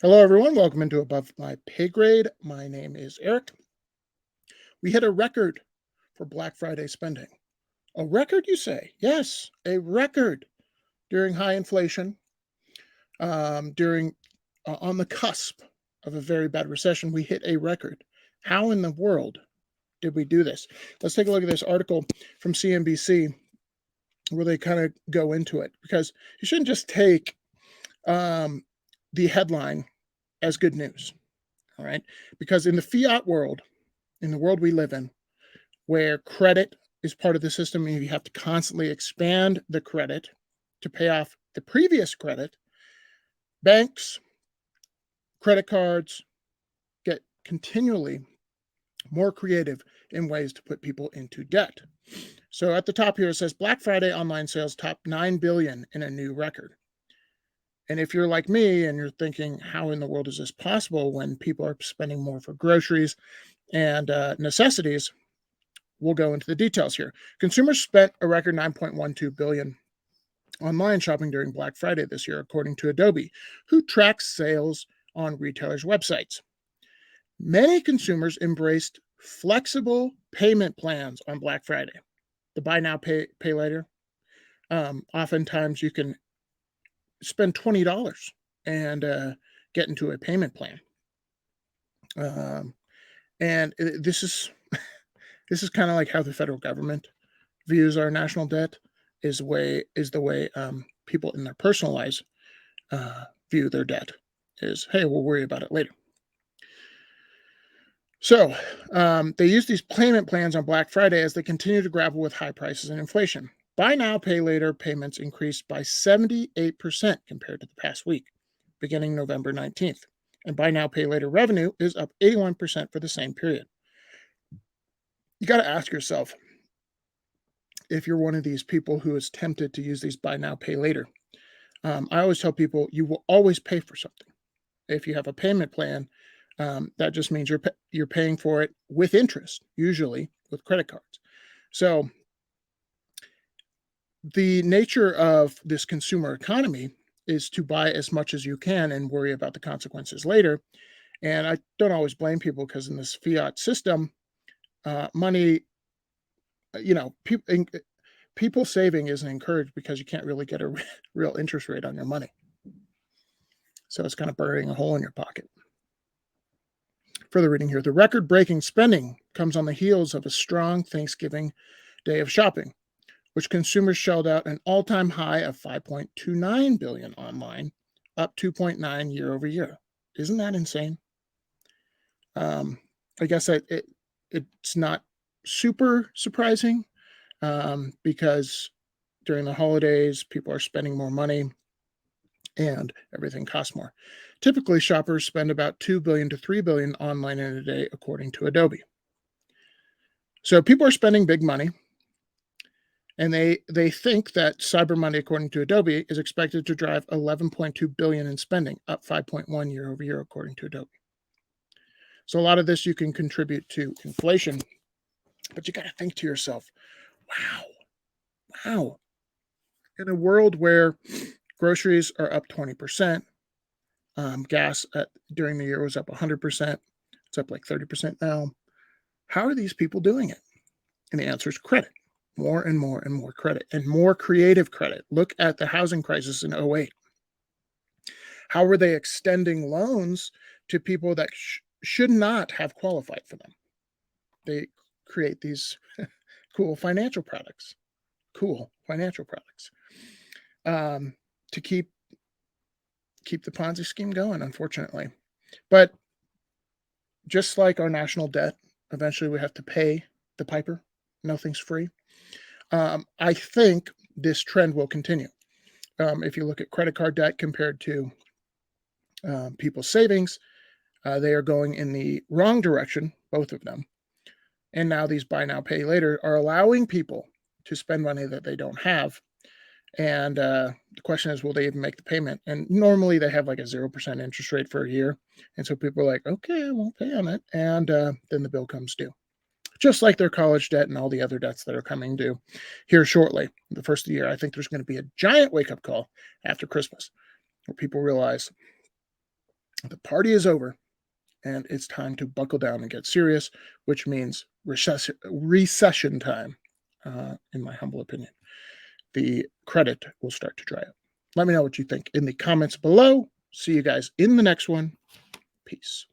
Hello, everyone. Welcome into Above My Pay Grade. My name is Eric. We hit a record for Black Friday spending. A record, you say? Yes, a record during high inflation, during on the cusp of a very bad recession. We hit a record. How in the world did we do this? Let's take a look at this article from CNBC where they kind of go into it, because you shouldn't just take the headline as good news. All right. Because in the fiat world, in the world we live in, where credit is part of the system and you have to constantly expand the credit to pay off the previous credit, banks, credit cards get continually more creative in ways to put people into debt. So at the top here, it says Black Friday online sales top 9 billion in a new record. And if you're like me and you're thinking, how in the world is this possible when people are spending more for groceries and necessities, we'll go into the details here. Consumers spent a record 9.12 billion online shopping during Black Friday this year, according to Adobe, who tracks sales on retailers' websites. Many consumers embraced flexible payment plans on Black Friday. The buy now, pay later. Oftentimes you can spend $20 and get into a payment plan. And this is kind of like how the federal government views our national debt. Is the way people in their personal lives view their debt. Is, hey, we'll worry about it later. So they use these payment plans on Black Friday as they continue to grapple with high prices and inflation. Buy now, pay later payments increased by 78% compared to the past week, beginning November 19th. And buy now, pay later revenue is up 81% for the same period. You got to ask yourself, if you're one of these people who is tempted to use these buy now, pay later. I always tell people you will always pay for something. If you have a payment plan, that just means you're paying for it with interest, usually with credit cards. So the nature of this consumer economy is to buy as much as you can and worry about the consequences later. And I don't always blame people, because in this fiat system, money, people saving isn't encouraged because you can't really get a real interest rate on your money. So it's kind of burning a hole in your pocket. Further reading here, the record-breaking spending comes on the heels of a strong Thanksgiving day of shopping, which consumers shelled out an all-time high of $5.29 billion online, up 2.9 year over year. Isn't that insane? I guess it's not super surprising, because during the holidays, people are spending more money and everything costs more. Typically, shoppers spend about $2 billion to $3 billion online in a day, according to Adobe. So people are spending big money, and they think that Cyber Monday, according to Adobe, is expected to drive 11.2 billion in spending, up 5.1 year over year, according to Adobe. So a lot of this you can contribute to inflation, but you got to think to yourself, wow, in a world where groceries are up 20%, gas during the year was up 100%, it's up like 30% now. How are these people doing it? And the answer is credit. More and more and more credit, and more creative credit. Look at the housing crisis in 2008. How were they extending loans to people that should not have qualified for them? They create these cool financial products to keep the Ponzi scheme going, unfortunately. But just like our national debt, eventually we have to pay the piper. Nothing's free. I think this trend will continue. If you look at credit card debt compared to people's savings, they are going in the wrong direction, both of them. And now these buy now, pay later are allowing people to spend money that they don't have. And the question is, will they even make the payment? And normally they have like a 0% interest rate for a year. And so people are like, okay, I won't pay on it. And then the bill comes due. Just like their college debt and all the other debts that are coming due here shortly, the first of the year. I think there's going to be a giant wake-up call after Christmas where people realize The party is over, and it's time to buckle down and get serious, which means recession time, in my humble opinion. The credit will start to dry up. Let me know what you think in the comments below. See you guys in the next one. Peace.